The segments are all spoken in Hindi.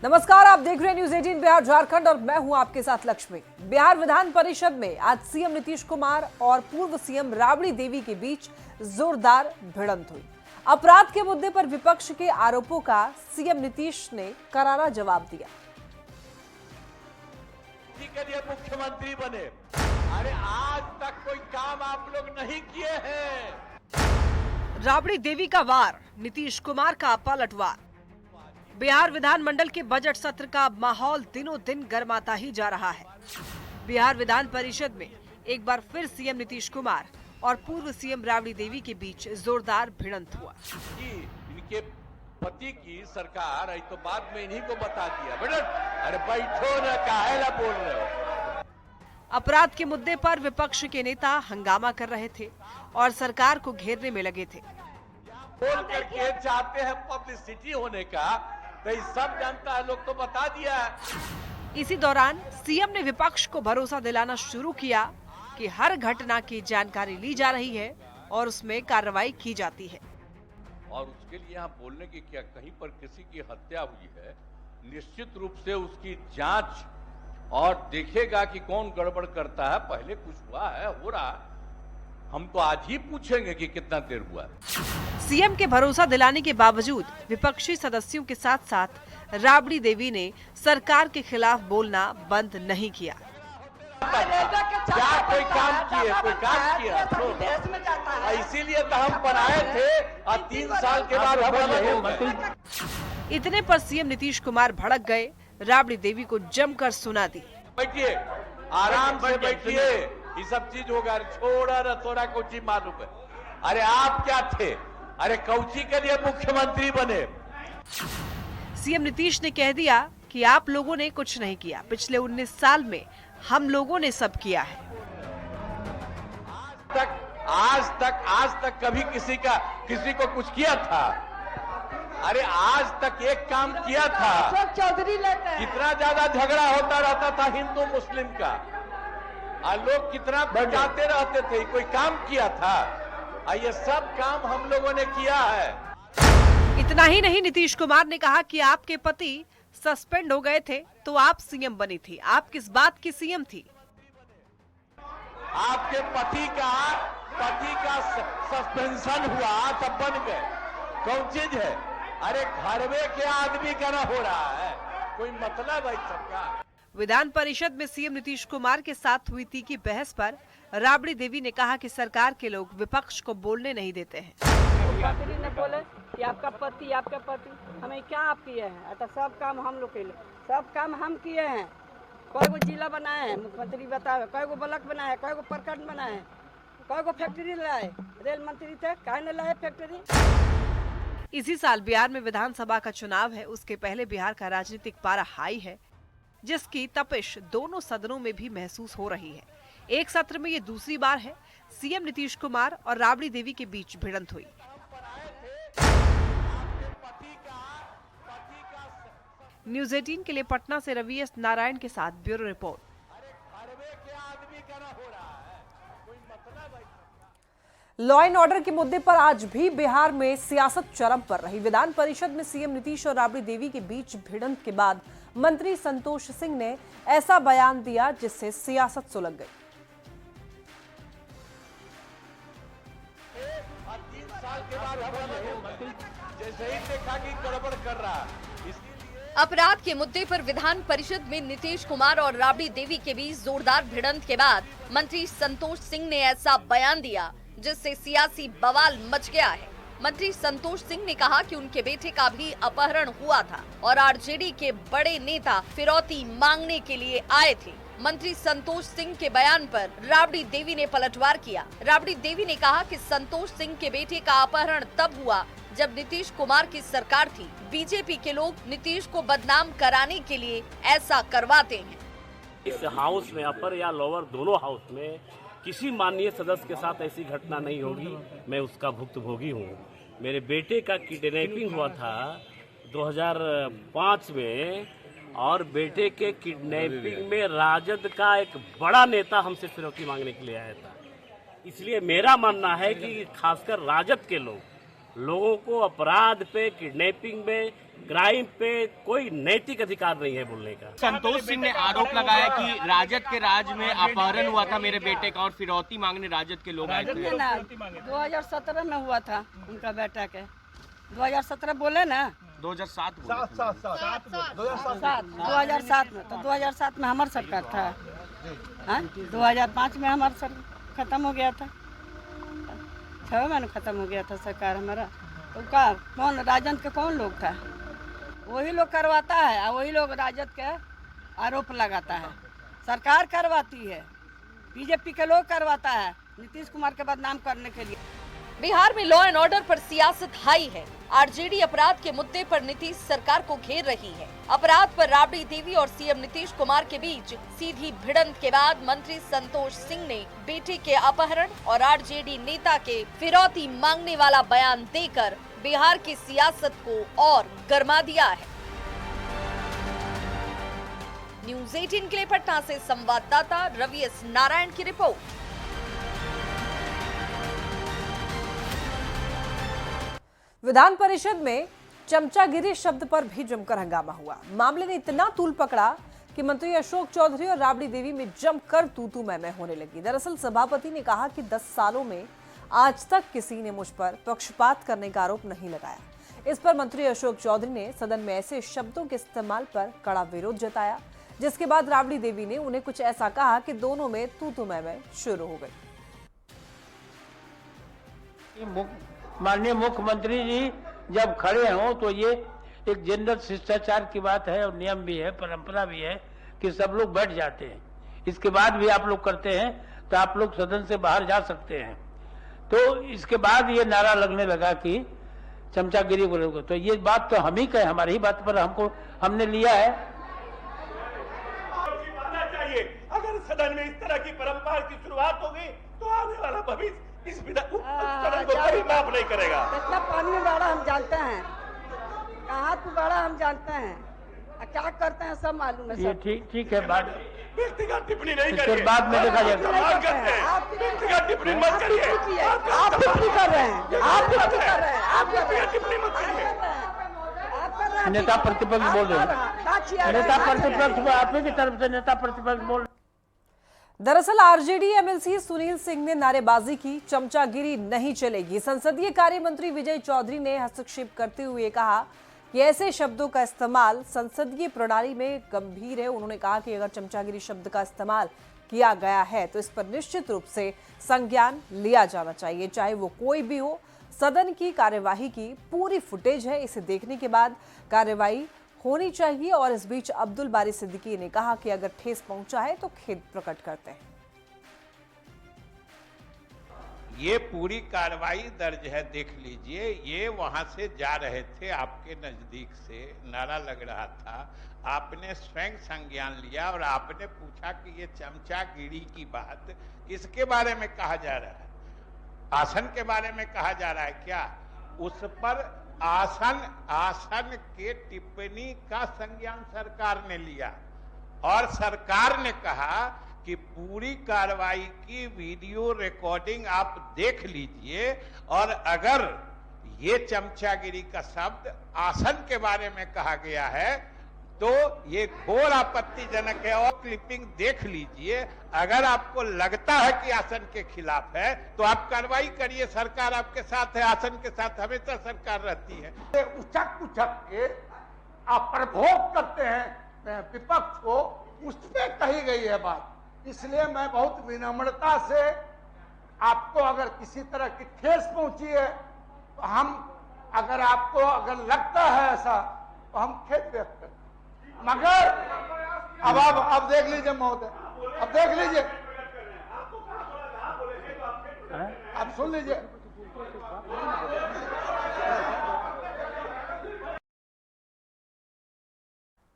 नमस्कार, आप देख रहे हैं न्यूज 18 बिहार झारखंड और मैं हूं आपके साथ लक्ष्मी। बिहार विधान परिषद में आज सीएम नीतीश कुमार और पूर्व सीएम राबड़ी देवी के बीच जोरदार भिड़ंत हुई। अपराध के मुद्दे पर विपक्ष के आरोपों का सीएम नीतीश ने करारा जवाब दिया। के लिए मुख्यमंत्री बने, अरे आज तक कोई काम आप लोग नहीं किए हैं। राबड़ी देवी का वार, नीतीश कुमार का पलटवार। बिहार विधानमंडल के बजट सत्र का माहौल दिनों दिन गर्माता ही जा रहा है। बिहार विधान परिषद में एक बार फिर सीएम नीतीश कुमार और पूर्व सीएम राबड़ी देवी के बीच जोरदार भिड़ंत हुआ। इनके पति की सरकार तो बाद में इन्हीं को बता दिया, अरे बैठो न, काहे ला बोल रहे हो। अपराध के मुद्दे पर विपक्ष के नेता हंगामा कर रहे थे और सरकार को घेरने में लगे थे। बोल करके चाहते हैं पब्लिसिटी होने का, तो सब जानता है, लोग तो बता दिया है। इसी दौरान सीएम ने विपक्ष को भरोसा दिलाना शुरू किया कि हर घटना की जानकारी ली जा रही है और उसमें कार्रवाई की जाती है। और उसके लिए यहाँ बोलने की क्या, कहीं पर किसी की हत्या हुई है, निश्चित रूप से उसकी जांच और देखेगा कि कौन गड़बड़ करता है। पहले कुछ हुआ है, हो रहा, हम तो आज ही पूछेंगे कि कितना देर हुआ है। सीएम के भरोसा दिलाने के बावजूद विपक्षी सदस्यों के साथ साथ राबड़ी देवी ने सरकार के खिलाफ बोलना बंद नहीं किया। क्या कोई काम किया तो इसीलिए तो हम बनाए थे और 3 साल के बाद हम अलग हो गए। इतने पर सीएम नीतीश कुमार भड़क गए, राबड़ी देवी को जमकर सुना दी। बैठिए, आराम से बैठिए, ये सब चीज होगा। छोड़ा न थोड़ा कुछ मालूम है। अरे आप क्या थे, अरे कौची के लिए मुख्यमंत्री बने। सीएम नीतीश ने कह दिया कि आप लोगों ने कुछ नहीं किया, पिछले 19 साल में हम लोगों ने सब किया है। आज तक कभी किसी को कुछ किया था? अरे आज तक एक काम किया था? चौधरी लेते हैं। कितना ज्यादा झगड़ा होता रहता था हिंदू मुस्लिम का, और लोग कितना बचाते रहते थे, कोई काम किया था? ये सब काम हम लोगों ने किया है। इतना ही नहीं, नीतीश कुमार ने कहा कि आपके पति सस्पेंड हो गए थे तो आप सीएम बनी थी, आप किस बात की सीएम थी? आपके पति का सस्पेंशन हुआ तब बन गए, कौन चीज है? अरे घरवे के आदमी का ना हो रहा है, कोई मतलब है सबका। विधान परिषद में सीएम नीतीश कुमार के साथ हुई तीखी बहस पर राबड़ी देवी ने कहा कि सरकार के लोग विपक्ष को बोलने नहीं देते हैं। मंत्री ने बोले कि आपका पति हमें क्या आप किए हैं? तो सब काम हम लोग के लिए, सब काम हम किए हैं। कोई को जिला बनाए हैं, मुख्यमंत्री बताए, कोई को ब्लॉक बनाए, कोई को प्रखंड बनाए, कोई को फैक्ट्री लाए। रेल मंत्री थे, काहे न लाए फैक्ट्री। इसी साल बिहार में विधानसभा का चुनाव है। उसके पहले बिहार का राजनीतिक पारा हाई है, जिसकी तपिश दोनों सदनों में भी महसूस हो रही है। एक सत्र में ये दूसरी बार है सीएम नीतीश कुमार और राबड़ी देवी के बीच भिड़ंत हुई। न्यूज 18 के लिए पटना से रवि एस नारायण के साथ bureau report. Law and order के मुद्दे पर आज भी बिहार में सियासत चरम पर रही। विधान परिषद में सीएम नीतीश और राबड़ी देवी के बीच भिड़ंत के बाद मंत्री संतोष सिंह ने ऐसा बयान दिया जिससे सियासत सुलग गई। 3 साल के बाद जैसे ही देखा कि गड़बड़ कर रहा। अपराध के मुद्दे पर विधान परिषद में नीतीश कुमार और राबड़ी देवी के बीच जोरदार भिड़ंत के बाद मंत्री संतोष सिंह ने ऐसा बयान दिया जिससे सियासी बवाल मच गया है। मंत्री संतोष सिंह ने कहा कि उनके बेटे का भी अपहरण हुआ था और आरजेडी के बड़े नेता फिरौती मांगने के लिए आए थे। मंत्री संतोष सिंह के बयान पर राबड़ी देवी ने पलटवार किया। राबड़ी देवी ने कहा कि संतोष सिंह के बेटे का अपहरण तब हुआ जब नीतीश कुमार की सरकार थी। बीजेपी के लोग नीतीश को बदनाम कराने के लिए ऐसा करवाते हैं। इस हाउस में अपर या लोअर दोनों हाउस में किसी माननीय सदस्य के साथ ऐसी घटना नहीं होगी। मैं उसका भुक्तभोगी हूँ। मेरे बेटे का किडनैपिंग हुआ था 2005 में, और बेटे के किडनैपिंग में राजद का एक बड़ा नेता हमसे फिरौती मांगने के लिए आया था। इसलिए मेरा मानना है कि खासकर राजद के लोग लोगों को अपराध पे, किडनैपिंग में, क्राइम पे कोई नैतिक अधिकार नहीं है बोलने का। संतोष सिंह ने आरोप लगाया कि राजद के राज में अपहरण हुआ था मेरे बेटे का और फिरौती मांगने राजद के लोग आए थे। 2017 में हुआ था उनका बेटा के, 2017 बोले ना, 2007 में, तो 2007 में हमार सरकार था, 2005 में हमारा सर खत्म हो गया था, 6 महीने खत्म हो गया था सरकार हमारा। तो का कौन राजद के कौन लोग था? वही लोग करवाता है और वही लोग राजद के आरोप लगाता है। सरकार करवाती है, बीजेपी के लोग करवाता है नीतीश कुमार के बदनाम करने के लिए। बिहार में लॉ एंड ऑर्डर पर सियासत हाई है। आरजेडी अपराध के मुद्दे पर नीतीश सरकार को घेर रही है। अपराध पर राबड़ी देवी और सीएम नीतीश कुमार के बीच सीधी भिड़ंत के बाद मंत्री संतोष सिंह ने बेटे के अपहरण और आरजेडी नेता के फिरौती मांगने वाला बयान देकर बिहार की सियासत को और गर्मा दिया है। न्यूज़ 18 के लिए पटना से संवाददाता रवि एस नारायण की रिपोर्ट। विधान परिषद में चमचागिरी शब्द पर भी जमकर हंगामा हुआ। मामले ने इतना तूल पकड़ा कि मंत्री अशोक चौधरी और राबड़ी देवी में जमकर तू मैं होने लगी। दरअसल सभापति ने कहा कि 10 सालों में आज तक किसी ने मुझ पर पक्षपात करने का आरोप नहीं लगाया। इस पर मंत्री अशोक चौधरी ने सदन में ऐसे शब्दों के इस्तेमाल पर कड़ा विरोध जताया, जिसके बाद राबड़ी देवी ने उन्हें कुछ ऐसा कहा कि दोनों में तू मैं शुरू हो गई। माननीय मुख्यमंत्री जी जब खड़े हों तो ये एक जनरल शिष्टाचार की बात है और नियम भी है, परंपरा भी है कि सब लोग बैठ जाते हैं। इसके बाद भी आप लोग करते हैं तो आप लोग सदन से बाहर जा सकते हैं। तो इसके बाद ये नारा लगने लगा कि चमचागिरी बोलोगे, तो ये बात तो हम ही कहे, हमारी ही बात पर हमने लिया है। चाहिए अगर सदन में इस तरह की परंपरा की शुरुआत होगी तो आने वाला भविष्य इस सदन को कभी माफ नहीं करेगा। कितना पानी में बाड़ा हम जानते हैं, कहाँ तू बाड़ा हम जानते हैं, क्या करते हैं सब मालूम है। ये ठीक है, बात व्यक्तिगत टिप्पणी नहीं इसके करिए, बाद में देखा जाएगा। सम्मान करते हैं, व्यक्तिगत टिप्पणी मत करिए। आप टिप्पणी कर रहे हैं, आप टिप्पणी कर रहे हैं, आप व्यक्तिगत टिप्पणी मत करिए। नेता प्रतिपक्ष बोल रहे हैं, नेता प्रतिपक्ष आप ही की तरफ से नेता प्रतिपक्ष बोल। दरअसल आरजेडी एमएलसी सुनील सिंह ने नारेबाजी की, चमचागिरी नहीं चलेगी। संसदीय कार्य मंत्री विजय चौधरी ने हस्तक्षेप करते हुए कहा कि ऐसे शब्दों का इस्तेमाल संसदीय प्रणाली में गंभीर है। उन्होंने कहा कि अगर चमचागिरी शब्द का इस्तेमाल किया गया है तो इस पर निश्चित रूप से संज्ञान लिया जाना चाहिए, चाहे वो कोई भी हो। सदन की कार्यवाही की पूरी फुटेज है, इसे देखने के बाद कार्यवाही होनी चाहिए। और इस बीच अब्दुल बारी सिद्दीकी ने कहा कि अगर ठेस पहुंचा है तो खेद प्रकट करते हैं। ये पूरी कार्रवाई दर्ज है, देख लीजिए। ये वहां से जा रहे थे, आपके नजदीक से नारा लग रहा था, आपने स्वयं संज्ञान लिया और आपने पूछा कि ये चमचागिरी की बात किसके बारे में कहा जा रहा है? आसन के बारे में कहा जा रहा है क्या? उस पर आसन के टिप्पणी का संज्ञान सरकार ने लिया और सरकार ने कहा कि पूरी कार्रवाई की वीडियो रिकॉर्डिंग आप देख लीजिए और अगर ये चमचागिरी का शब्द आसन के बारे में कहा गया है तो ये घोर आपत्तिजनक है और क्लिपिंग देख लीजिए। अगर आपको लगता है कि आसन के खिलाफ है तो आप कार्रवाई करिए, सरकार आपके साथ है, आसन के साथ हमेशा सरकार रहती है। उचक के आप प्रभोग करते हैं विपक्ष को, उस पर कही गई है बात। इसलिए मैं बहुत विनम्रता से आपको, अगर किसी तरह की ठेस पहुंची है तो हम, अगर आपको अगर लगता है ऐसा तो हम खेद व्यक्त करते हैं। मगर अब देख लीजिए महोदय, अब देख लीजिए, अब सुन लीजिए।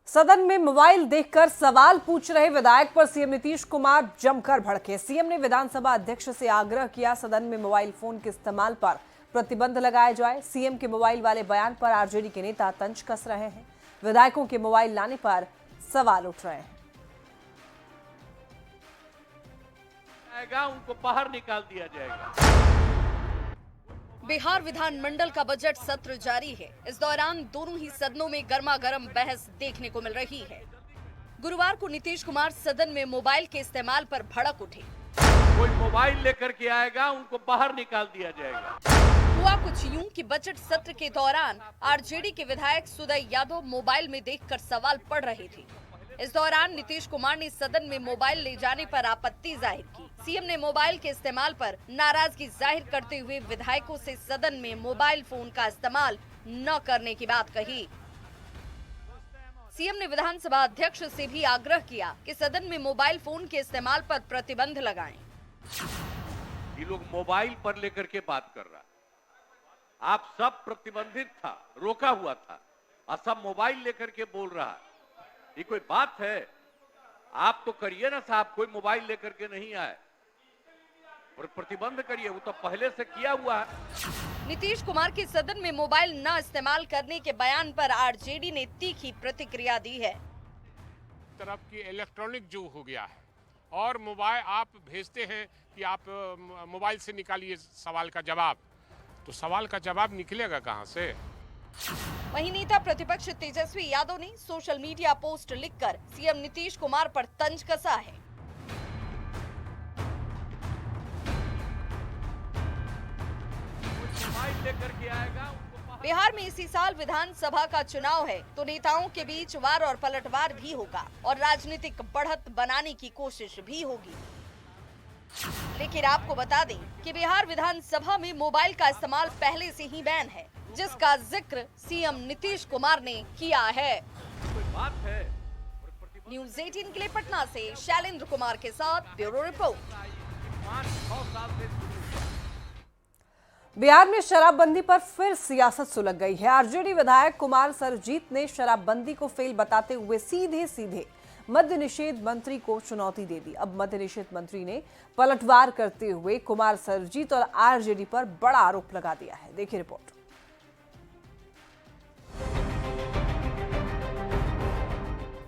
सदन में मोबाइल देखकर सवाल पूछ रहे विधायक पर सीएम नीतीश कुमार जमकर भड़के। सीएम ने विधानसभा अध्यक्ष से आग्रह किया सदन में मोबाइल फोन के इस्तेमाल पर प्रतिबंध लगाया जाए। सीएम के मोबाइल वाले बयान पर आरजेडी के नेता तंज कस रहे हैं। विधायकों के मोबाइल लाने पर सवाल उठ रहे हैं। उनको बाहर निकाल दिया जाएगा। बिहार विधानमंडल का बजट सत्र जारी है। इस दौरान दोनों ही सदनों में गर्मागर्म बहस देखने को मिल रही है। गुरुवार को नीतीश कुमार सदन में मोबाइल के इस्तेमाल पर भड़क उठे। कोई मोबाइल लेकर के आएगा, उनको बाहर निकाल दिया जाएगा। हुआ कुछ यूं कि बजट सत्र के दौरान आरजेडी के विधायक सुदय यादव मोबाइल में देखकर सवाल पढ़ रहे थे। इस दौरान नीतीश कुमार ने सदन में मोबाइल ले जाने पर आपत्ति जाहिर की। सीएम ने मोबाइल के इस्तेमाल पर नाराजगी जाहिर करते हुए विधायकों से सदन में मोबाइल फोन का इस्तेमाल न करने की बात कही। सीएम ने विधानसभा अध्यक्ष से भी आग्रह किया कि सदन में मोबाइल फोन के इस्तेमाल पर प्रतिबंध लगाएं। ये लोग मोबाइल पर लेकर के बात कर रहा है। आप सब प्रतिबंधित था, रोका हुआ था, और सब मोबाइल लेकर के बोल रहा है। ये कोई बात है? आप तो करिए ना साहब, कोई मोबाइल लेकर के नहीं आए और प्रतिबंध करिए, वो तो पहले से किया हुआ है। नीतीश कुमार के सदन में मोबाइल न इस्तेमाल करने के बयान पर आरजेडी ने तीखी प्रतिक्रिया दी है। तरफ की इलेक्ट्रॉनिक जो हो गया है और मोबाइल आप भेजते हैं कि आप मोबाइल से निकालिए सवाल का जवाब, तो सवाल का जवाब निकलेगा कहां से? वहीं नेता प्रतिपक्ष तेजस्वी यादव ने सोशल मीडिया पोस्ट लिखकर सीएम नीतीश कुमार पर तंज कसा है। बिहार में इसी साल विधानसभा का चुनाव है, तो नेताओं के बीच वार और पलटवार भी होगा और राजनीतिक बढ़त बनाने की कोशिश भी होगी। लेकिन आपको बता दें कि बिहार विधानसभा में मोबाइल का इस्तेमाल पहले से ही बैन है, जिसका जिक्र सीएम नीतीश कुमार ने किया है। न्यूज़ 18 के लिए पटना से शैलेंद्र कुमार के साथ ब्यूरो रिपोर्ट। बिहार में शराबबंदी पर फिर सियासत सुलग गई है। आरजेडी विधायक कुमार सर्वजीत ने शराबबंदी को फेल बताते हुए सीधे मद्य निषेध मंत्री को चुनौती दे दी। अब मद्य निषेध मंत्री ने पलटवार करते हुए कुमार सर्वजीत और आरजेडी पर बड़ा आरोप लगा दिया है। देखिए रिपोर्ट।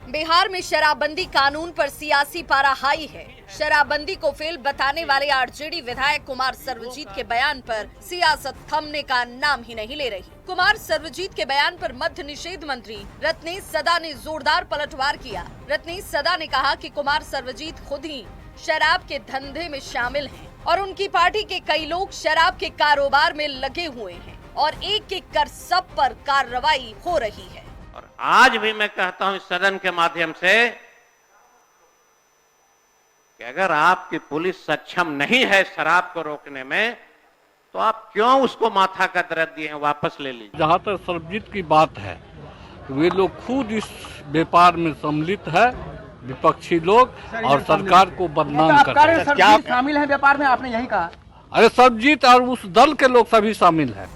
बिहार में शराबबंदी कानून पर सियासी पारा हाई है। शराबबंदी को फेल बताने वाले आरजेडी विधायक कुमार सर्वजीत के बयान पर सियासत थमने का नाम ही नहीं ले रही। कुमार सर्वजीत के बयान पर मद्य निषेध मंत्री रत्नेश सदा ने जोरदार पलटवार किया। रत्नेश सदा ने कहा कि कुमार सर्वजीत खुद ही शराब के धंधे में शामिल हैं और उनकी पार्टी के कई लोग शराब के कारोबार में लगे हुए हैं और एक कर सब पर कार्रवाई हो रही है। और आज भी मैं कहता हूं इस सदन के माध्यम से कि अगर आपकी पुलिस सक्षम नहीं है शराब को रोकने में, तो आप क्यों उसको माथा का दर्द दिए हैं, वापस ले लीजिए। जहाँ तक सर्वजीत की बात है, वे लोग खुद इस व्यापार में सम्मिलित है, विपक्षी लोग, और सरकार को बदनाम कर रहे हैं। क्या शामिल है व्यापार में? आपने यही कहा। अरे सर्वजीत और उस दल के लोग सभी शामिल हैं।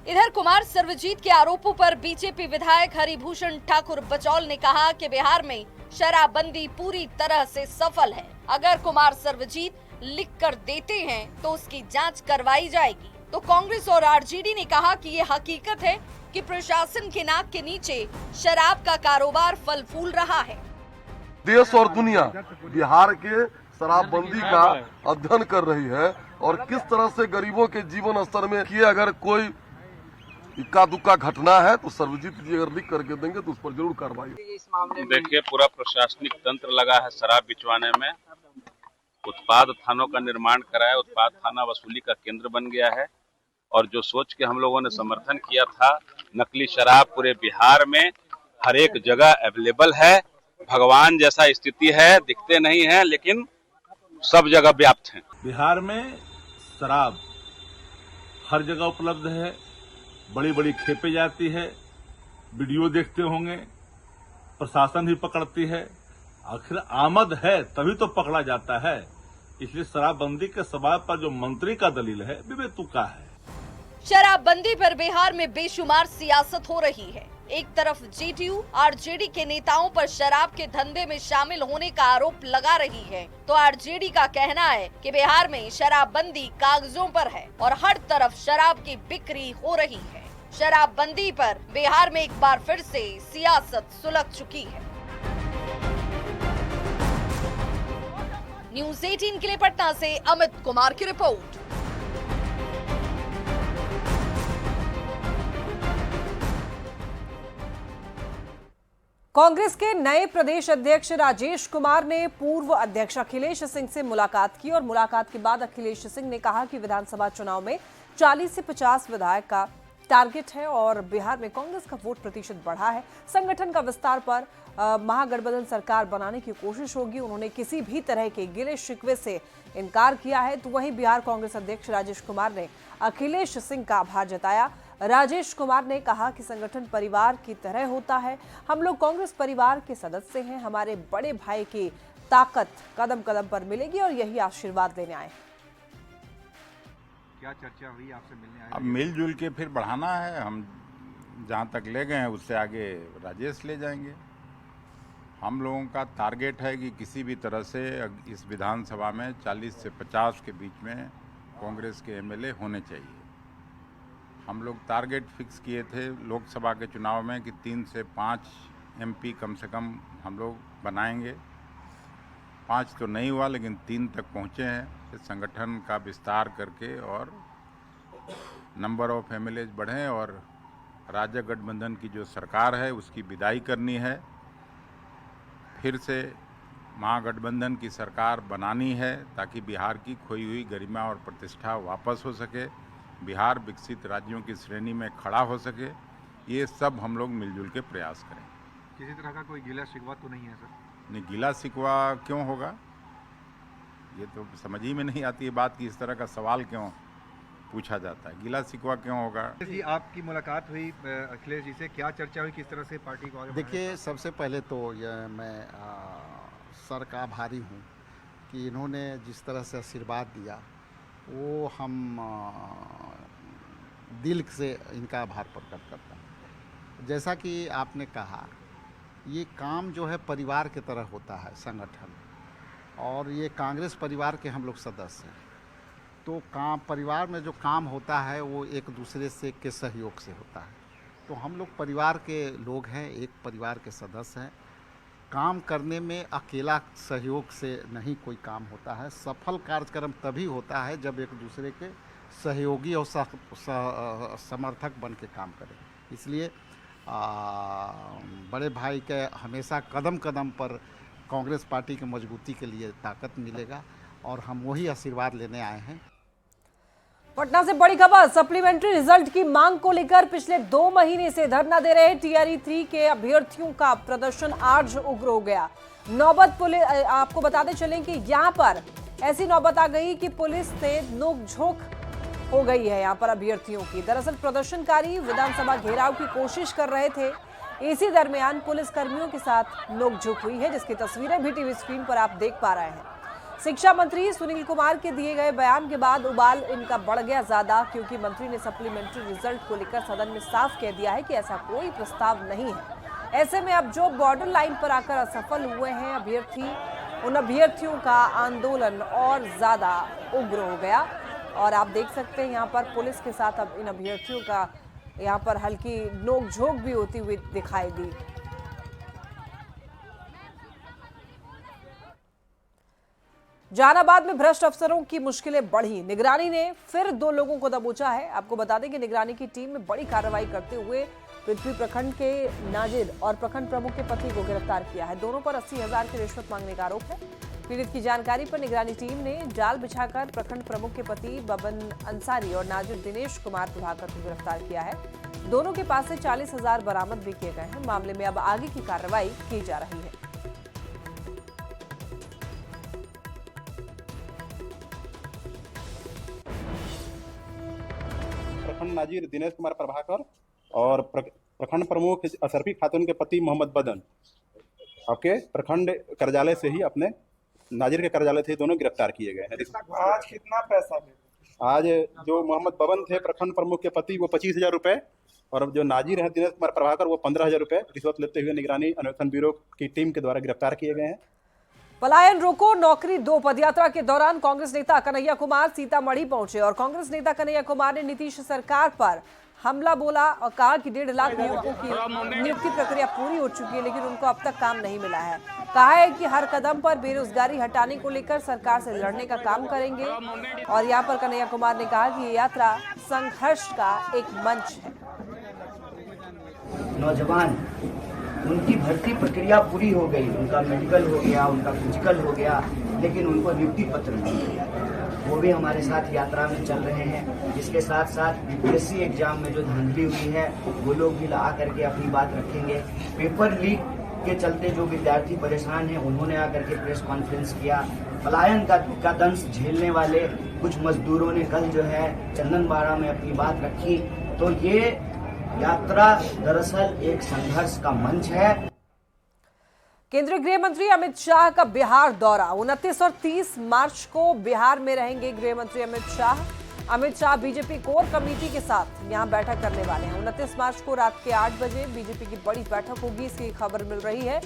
इधर कुमार सर्वजीत के आरोपों पर बीजेपी विधायक हरिभूषण ठाकुर बचौल ने कहा कि बिहार में शराबबंदी पूरी तरह से सफल है। अगर कुमार सर्वजीत लिख कर देते हैं तो उसकी जांच करवाई जाएगी। तो कांग्रेस और आरजेडी ने कहा कि ये हकीकत है कि प्रशासन के नाक के नीचे शराब का कारोबार फल फूल रहा है। देश और दुनिया बिहार के शराबबंदी का अध्ययन कर रही है और किस तरह से गरीबों के जीवन स्तर में किए अगर कोई इक्का दुक्का घटना है तो सर्वजीत जी अगर लिख करके देंगे तो उस पर जरूर कार्रवाई। देखिए, पूरा प्रशासनिक तंत्र लगा है शराब बिचवाने में। उत्पाद थानों का निर्माण कराया, उत्पाद थाना वसूली का केंद्र बन गया है। और जो सोच के हम लोगों ने समर्थन किया था, नकली शराब पूरे बिहार में हर एक जगह अवेलेबल है। भगवान जैसा स्थिति है, दिखते नहीं है लेकिन सब जगह व्याप्त है। बिहार में शराब हर जगह उपलब्ध है, बड़ी बड़ी खेपे जाती है, वीडियो देखते होंगे, प्रशासन भी पकड़ती है। आखिर आमद है तभी तो पकड़ा जाता है। इसलिए शराबबंदी के सवाल पर जो मंत्री का दलील है बेतुका है। शराबबंदी पर बिहार में बेशुमार सियासत हो रही है। एक तरफ जेडीयू आरजेडी के नेताओं पर शराब के धंधे में शामिल होने का आरोप लगा रही है, तो आरजेडी का कहना है कि बिहार में शराबबंदी कागजों पर है और हर तरफ शराब की बिक्री हो रही है। शराबबंदी पर बिहार में एक बार फिर से सियासत सुलग चुकी है। न्यूज़ 18 के लिए पटना से अमित कुमार की रिपोर्ट। कांग्रेस के नए प्रदेश अध्यक्ष राजेश कुमार ने पूर्व अध्यक्ष अखिलेश सिंह से मुलाकात की और मुलाकात के बाद अखिलेश सिंह ने कहा कि विधानसभा चुनाव में 40 से 50 विधायक का टारगेट है और बिहार में कांग्रेस का वोट प्रतिशत बढ़ा है। संगठन का विस्तार पर महागठबंधन सरकार बनाने की कोशिश होगी। उन्होंने किसी भी तरह के गिले शिकवे से इनकार किया है। तो वहीं बिहार कांग्रेस अध्यक्ष राजेश कुमार ने अखिलेश सिंह का आभार जताया। राजेश कुमार ने कहा कि संगठन परिवार की तरह होता है। हम लोग कांग्रेस परिवार के सदस्य हैं। हमारे बड़े भाई की ताकत कदम कदम पर मिलेगी और यही आशीर्वाद लेने आए। क्या चर्चा हुई, आपसे मिलने आए? अब मिलजुल के फिर बढ़ाना है। हम जहाँ तक ले गए हैं उससे आगे राजेश ले जाएंगे। हम लोगों का टारगेट है कि किसी भी तरह से इस विधानसभा में 40 से 50 के बीच में कांग्रेस के एमएलए होने चाहिए। हम लोग टारगेट फिक्स किए थे लोकसभा के चुनाव में कि 3 से 5 एमपी कम से कम हम लोग बनाएंगे। 5 तो नहीं हुआ लेकिन 3 तक पहुँचे हैं। इस संगठन का विस्तार करके और नंबर ऑफ एमएलए बढ़ें और राज्य गठबंधन की जो सरकार है उसकी विदाई करनी है। फिर से महागठबंधन की सरकार बनानी है ताकि बिहार की खोई हुई गरिमा और प्रतिष्ठा वापस हो सके, बिहार विकसित राज्यों की श्रेणी में खड़ा हो सके। ये सब हम लोग मिलजुल के प्रयास करें। किसी तरह का कोई गिला शिकवा तो नहीं है सर? नहीं, गिला शिकवा क्यों होगा? ये तो समझ ही में नहीं आती है बात कि इस तरह का सवाल क्यों पूछा जाता है। गिला शिकवा क्यों होगा? जी, आपकी मुलाकात हुई अखिलेश जी से, क्या चर्चा हुई, किस तरह से पार्टी को आगे? देखिए, सबसे पहले तो यह मैं सर का आभारी हूँ कि इन्होंने जिस तरह से आशीर्वाद दिया वो हम दिल से इनका आभार प्रकट करता हूँ। जैसा कि आपने कहा, ये काम जो है परिवार की तरह होता है संगठन, और ये कांग्रेस परिवार के हम लोग सदस्य हैं। तो काम परिवार में जो काम होता है वो एक दूसरे से के सहयोग से होता है। तो हम लोग परिवार के लोग हैं, एक परिवार के सदस्य हैं। काम करने में अकेला सहयोग से नहीं कोई काम होता है। सफल कार्यक्रम तभी होता है जब एक दूसरे के सहयोगी और समर्थक बन के काम करें। इसलिए बड़े भाई के हमेशा कदम कदम पर कांग्रेस पार्टी की मजबूती के लिए ताकत मिलेगा और हम वही आशीर्वाद लेने आए हैं। पटना से बड़ी खबर, सप्लीमेंट्री रिजल्ट की मांग को लेकर पिछले 2 महीने से धरना दे रहे टीआरई 3 के अभ्यर्थियों का प्रदर्शन आज उग्र हो गया। नौबत पुलिस, आपको बताते चलें कि यहां पर ऐसी नौबत आ गई कि पुलिस से नोकझोंक हो गई है यहां पर अभ्यर्थियों की। दरअसल प्रदर्शनकारी विधानसभा घेराव की कोशिश कर रहे थे। इसी दरमियान पुलिस कर्मियों के साथ नोकझोंक हुई है, जिसकी तस्वीरें भी टीवी स्क्रीन पर आप देख पा रहे हैं। शिक्षा मंत्री सुनील कुमार के दिए गए बयान के बाद उबाल इनका बढ़ गया ज्यादा, क्योंकि मंत्री ने सप्लीमेंट्री रिजल्ट को लेकर सदन में साफ कह दिया है कि ऐसा कोई प्रस्ताव नहीं है। ऐसे में अब जो बॉर्डर लाइन पर आकर असफल हुए हैं अभ्यर्थी, उन अभ्यर्थियों का आंदोलन और ज्यादा उग्र हो गया। और आप देख सकते हैं यहाँ पर पुलिस के साथ अब इन अभ्यर्थियों का यहाँ पर हल्की नोकझोंक भी होती हुई दिखाई दी। जहानाबाद में भ्रष्ट अफसरों की मुश्किलें बढ़ी, निगरानी ने फिर 2 लोगों को दबोचा है। आपको बता दें कि निगरानी की टीम ने बड़ी कार्रवाई करते हुए पृथ्वी प्रखंड के नाजिर और प्रखंड प्रमुख के पति को गिरफ्तार किया है। दोनों पर 80,000 की रिश्वत मांगने का आरोप है। पीड़ित की जानकारी पर निगरानी टीम ने जाल बिछाकर प्रखंड प्रमुख के पति बबन अंसारी और नाजिर दिनेश कुमार प्रभाकर को गिरफ्तार किया है। दोनों के पास से 40,000 बरामद भी किए गए हैं। मामले में अब आगे की कार्रवाई की जा रही है। प्रखंड नाजिर दिनेश कुमार प्रभाकर और प्रखंड प्रमुख अशरफी खातून के पति मोहम्मद बदन आपके प्रखंड कार्यालय से ही अपने नाजिर के कार्यालय से दोनों गिरफ्तार किए गए हैं। आज कितना पैसा है? आज जो मोहम्मद बदन थे प्रखंड प्रमुख के पति वो 25,000 रुपए और जो नाजिर है दिनेश कुमार प्रभाकर वो 15,000 रुपए रिश्वत लेते हुए निगरानी अन्वेषण ब्यूरो की टीम के द्वारा गिरफ्तार किए गए हैं। पलायन रोको नौकरी दो पदयात्रा के दौरान कांग्रेस नेता कन्हैया कुमार सीतामढ़ी पहुंचे और कांग्रेस नेता कन्हैया कुमार ने नीतीश सरकार पर हमला बोला और कहा कि 1.5 लाख युवकों की नियुक्ति प्रक्रिया पूरी हो चुकी है, लेकिन उनको अब तक काम नहीं मिला है। कहा है कि हर कदम पर बेरोजगारी हटाने को लेकर सरकार से लड़ने का काम करेंगे। और यहाँ पर कन्हैया कुमार ने कहा कि ये यात्रा संघर्ष का एक मंच है। नौजवान उनकी भर्ती प्रक्रिया पूरी हो गई, उनका मेडिकल हो गया, उनका फिजिकल हो गया, लेकिन उनको नियुक्ति पत्र नहीं मिला। वो भी हमारे साथ यात्रा में चल रहे हैं। इसके साथ साथ यूपीएससी एग्जाम में जो धांधली हुई है वो लोग भी ला करके अपनी बात रखेंगे। पेपर लीक के चलते जो विद्यार्थी परेशान हैं उन्होंने आकर के प्रेस कॉन्फ्रेंस किया। पलायन का दंश झेलने वाले कुछ मजदूरों ने कल जो है चंदनबाड़ा में अपनी बात रखी। तो ये यात्रा दरअसल एक संघर्ष का मंच है। केंद्रीय गृह मंत्री अमित शाह का बिहार दौरा 29 और 30 मार्च को बिहार में रहेंगे गृह मंत्री Amit Shah. Amit Shah BJP core committee के साथ यहां बैठक करने वाले हैं। 29 मार्च को रात के 8 बजे बीजेपी की बड़ी बैठक होगी, इसकी खबर मिल रही है।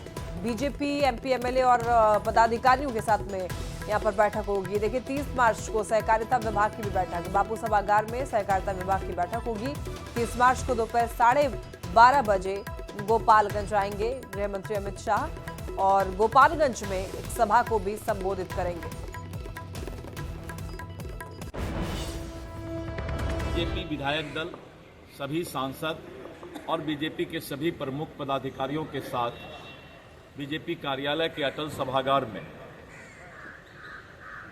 बीजेपी एमपी एमएलए और पदाधिकारियों के साथ में यहां पर बैठक होगी। देखिए 30 मार्च को सहकारिता विभाग की भी बैठक बापू सभागार में सहकारिता विभाग की बैठक होगी। 30 मार्च को दोपहर 12:30 बजे गोपालगंज आएंगे गृह मंत्री अमित शाह और गोपालगंज में एक सभा को भी संबोधित करेंगे। बीजेपी विधायक दल, सभी सांसद और बीजेपी के सभी प्रमुख पदाधिकारियों के साथ बीजेपी कार्यालय के अटल सभागार में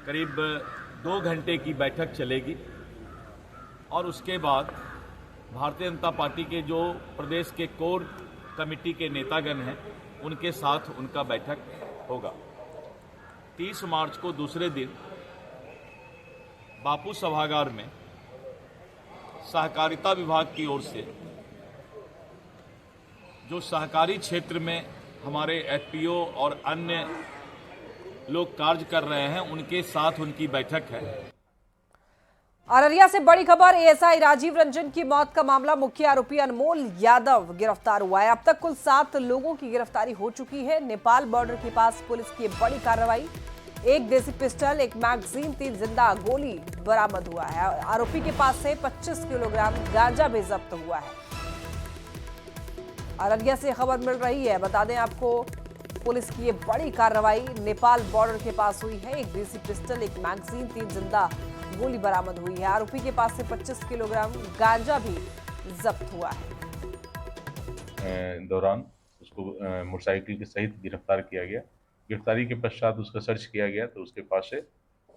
करीब 2 घंटे की बैठक चलेगी और उसके बाद भारतीय जनता पार्टी के जो प्रदेश के कोर कमेटी के नेतागण हैं उनके साथ उनका बैठक होगा। 30 मार्च को दूसरे दिन बापू सभागार में सहकारिता विभाग की ओर से जो सहकारी क्षेत्र में हमारे एफपीओ और अन्य लोग कार्य कर रहे हैं उनके साथ उनकी बैठक है। अररिया से बड़ी खबर, एएसआई राजीव रंजन की मौत का मामला, मुख्य आरोपी अनमोल यादव गिरफ्तार हुआ है। अब तक कुल 7 लोगों की गिरफ्तारी हो चुकी है। नेपाल बॉर्डर के पास पुलिस की बड़ी कार्रवाई, 1 देसी पिस्टल, 1 मैगजीन, 3 जिंदा गोली बरामद हुआ है। आरोपी के पास से 25 किलोग्राम गांजा भी जब्त हुआ है। अररिया से खबर मिल रही है, बता दें आपको, पुलिस की ये बड़ी कार्रवाई नेपाल बॉर्डर के पास हुई है। 1 देसी पिस्टल, 1 मैगजीन, 3 जिंदा गोली बरामद हुई है। आरोपी के पास से 25 किलोग्राम गांजा भी जब्त हुआ है। दौरान उसको मोटरसाइकिल के सहित गिरफ्तार किया गया। गिरफ्तारी के पश्चात उसका सर्च किया गया तो उसके पास से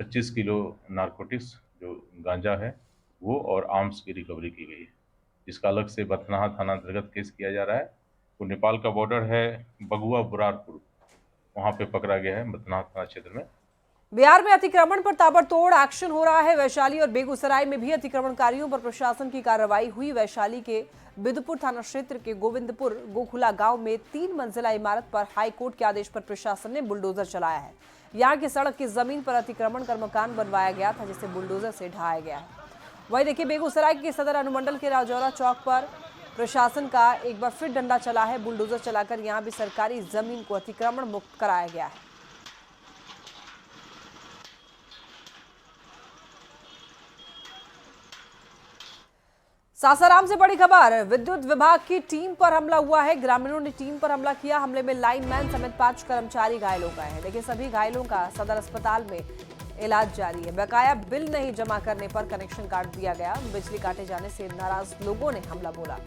25 किलो नारकोटिक्स जो गांजा है वो और आर्म्स की रिकवरी की गई है, जिसका अलग से बथनाहा थाना अंतर्गत केस किया जा रहा है। वो नेपाल का बॉर्डर है बगुआ बुरारपुर, वहाँ पे पकड़ा गया है बथनाहा थाना क्षेत्र में। बिहार में अतिक्रमण पर ताबड़तोड़ एक्शन हो रहा है। वैशाली और बेगूसराय में भी अतिक्रमणकारियों पर प्रशासन की कार्रवाई हुई। वैशाली के बिदुपुर थाना क्षेत्र के गोविंदपुर गोखुला गांव में 3 मंजिला इमारत पर हाईकोर्ट के आदेश पर प्रशासन ने बुलडोजर चलाया है। यहां की सड़क की जमीन पर अतिक्रमण कर मकान बनवाया गया था, जिसे बुलडोजर से ढहाया गया है। वहीं देखिए बेगूसराय के सदर अनुमंडल के राजौरा चौक पर प्रशासन का एक बार फिर डंडा चला है। बुलडोजर चलाकर यहां भी सरकारी जमीन को अतिक्रमण मुक्त कराया गया है। सासाराम से बड़ी खबर, विद्युत विभाग की टीम पर हमला हुआ है। ग्रामीणों ने टीम पर हमला किया। हमले में लाइनमैन समेत 5 कर्मचारी घायल हो गए हैं। देखिए सभी घायलों का सदर अस्पताल में इलाज जारी है। बकाया बिल नहीं जमा करने पर कनेक्शन काट दिया गया। बिजली काटे जाने से नाराज लोगों ने हमला बोला।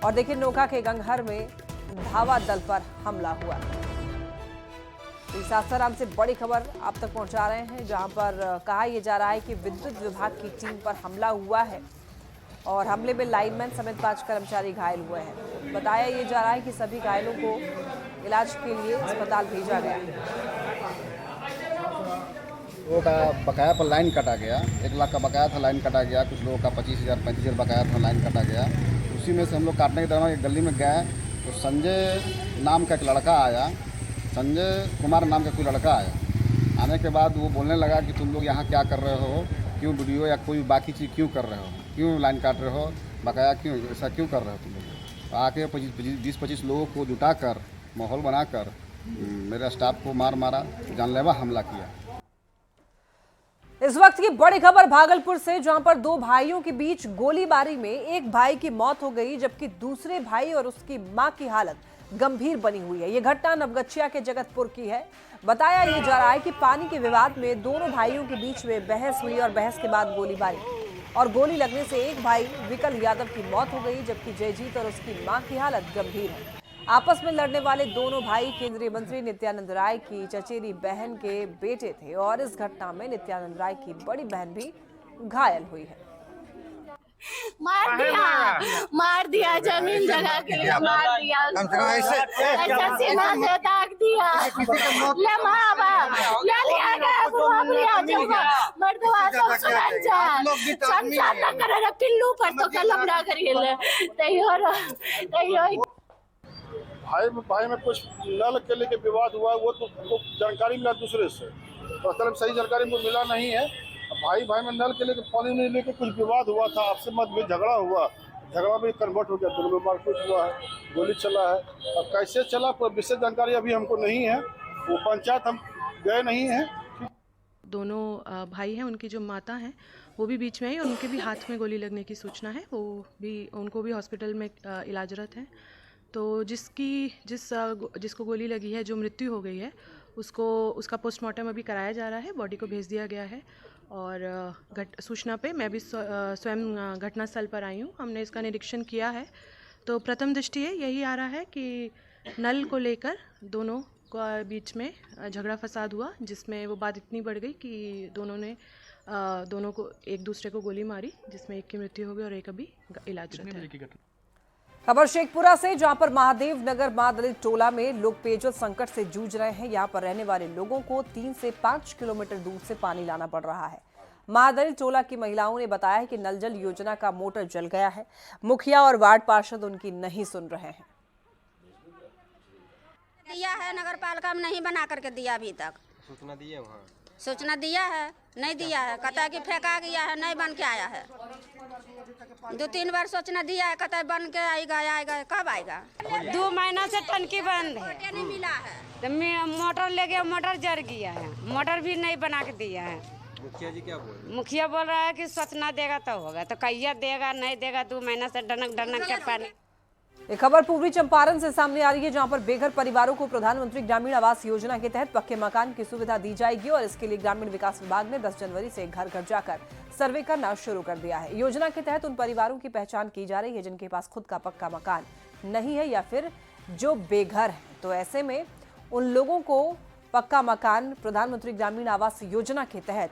और देखिए नोखा के गंगहर में धावा दल पर हमला हुआ। सासाराम से बड़ी खबर आप तक पहुंचा रहे हैं, जहां पर कहा यह जा रहा है कि विद्युत विभाग की टीम पर हमला हुआ है और हमले में लाइनमैन समेत 5 कर्मचारी घायल हुए हैं। बताया यह जा रहा है कि सभी घायलों को इलाज के लिए अस्पताल भेजा गया। लोगों का बकाया पर लाइन काटा गया, 1 लाख का बकाया था, लाइन काटा गया। कुछ लोगों का 25,000 35,000 बकाया था, लाइन काटा गया। उसी में से हम लोग काटने के दौरान एक गली में गए तो संजय नाम का एक लड़का आया, संजय कुमार नाम का कोई लड़का आया। आने के बाद वो बोलने लगा कि तुम लोग यहाँ क्या कर रहे हो, क्यों वीडियो या कोई बाकी चीज़ क्यों कर रहे हो, क्यों लाइन काट रहे हो, बकाया क्यों ऐसा क्यों कर रहे हो तुम लोग। तो आके 20-25 लोगों को जुटाकर माहौल बनाकर मेरे स्टाफ को मारा, जानलेवा हमला किया। इस वक्त की बड़ी खबर भागलपुर से, जहां पर 2 भाइयों के बीच गोलीबारी में एक भाई की मौत हो गई, जबकि दूसरे भाई और उसकी मां की हालत गंभीर बनी हुई है। यह घटना नवगछिया के जगतपुर की है। बताया यह जा रहा है कि पानी के विवाद में दोनों भाइयों के बीच में बहस हुई और बहस के बाद गोलीबारी और गोली लगने से एक भाई विकल यादव की मौत हो गई, जबकि जयजीत और उसकी मां की हालत गंभीर है। आपस में लड़ने वाले दोनों भाई केंद्रीय मंत्री नित्यानंद राय की चचेरी बहन के बेटे थे और इस घटना में नित्यानंद राय की बड़ी बहन भी घायल हुई है। मार दिया जमीन जगह के लिए मार दिया ऐसा सीना से दाग दिया ले ले लिया गया मर्दवा सब सुनान जा संसार न करे रे पिल्लू पर तो कलम ना करिए तैयो भाई में कुछ नल के लेके विवाद हुआ, वो तो जानकारी मिला दूसरे से, तो असल सही जानकारी मुझे मिला नहीं है। भाई में नल के लेके पानी नहीं लेके कुछ विवाद हुआ था, आपसे मतभेद झगड़ा हुआ, झगड़ा में कन्वर्ट हो गया, दोनों में मारपीट हुआ है, गोली चला है। अब कैसे चला कोई विशेष जानकारी अभी हमको नहीं है, वो पंचायत हम गए नहीं है। दोनों भाई हैं, उनकी जो माता हैं वो भी बीच में आई और उनके भी हाथ में गोली लगने की सूचना है, उनको भी हॉस्पिटल में इलाजरत हैं। तो जिसको गोली लगी है, जो मृत्यु हो गई है, उसका पोस्टमार्टम अभी कराया जा रहा है, बॉडी को भेज दिया गया है। और सूचना पे मैं भी स्वयं घटनास्थल पर आई हूँ, हमने इसका निरीक्षण किया है। तो प्रथम दृष्टि यही आ रहा है कि नल को लेकर दोनों के बीच में झगड़ा फसाद हुआ, जिसमें वो बात इतनी बढ़ गई कि दोनों को एक दूसरे को गोली मारी, जिसमें एक की मृत्यु हो गई और एक अभी इलाजरत है। खबर शेखपुरा से, जहां पर महादेव नगर महादलित टोला में लोग पेयजल संकट से जूझ रहे हैं। यहां पर रहने वाले लोगों को 3 से 5 किलोमीटर दूर से पानी लाना पड़ रहा है। महादलित टोला की महिलाओं ने बताया है कि नल जल योजना का मोटर जल गया है, मुखिया और वार्ड पार्षद उनकी नहीं सुन रहे हैं। दिया है, नगर पालिका में नहीं बना करके दिया, अभी तक सूचना दी है, वहाँ सूचना दिया है, नहीं दिया है, कहता है कि फेंका गया है, नहीं बन के आया है। 2-3 बार सूचना दिया है, कहता है बन के आएगा, कब आएगा? 2 महीना से टंकी बंद है, नहीं मिला है, तो मोटर ले गया, मोटर जर गया है, मोटर भी नहीं बना के दिया है। मुखिया जी क्या बोल रहे हैं? मुखिया बोल रहा है कि सूचना देगा तो होगा, तो कहिया देगा, नहीं देगा। 2 महीना से डनक के पानी। एक खबर पूर्वी चंपारण से सामने आ रही है, जहां पर बेघर परिवारों को प्रधानमंत्री ग्रामीण आवास योजना के तहत पक्के मकान की सुविधा दी जाएगी और इसके लिए ग्रामीण विकास विभाग ने 10 जनवरी से घर घर जाकर सर्वे करना शुरू कर दिया है। योजना के तहत उन परिवारों की पहचान की जा रही है जिनके पास खुद का पक्का मकान नहीं है या फिर जो बेघर है। तो ऐसे में उन लोगों को पक्का मकान प्रधानमंत्री ग्रामीण आवास योजना के तहत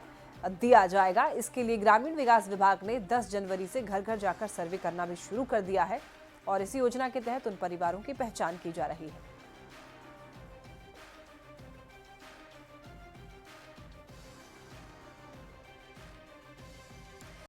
दिया जाएगा। इसके लिए ग्रामीण विकास विभाग ने 10 जनवरी से घर घर जाकर सर्वे करना भी शुरू कर दिया है और इसी योजना के तहत उन परिवारों की पहचान की जा रही है।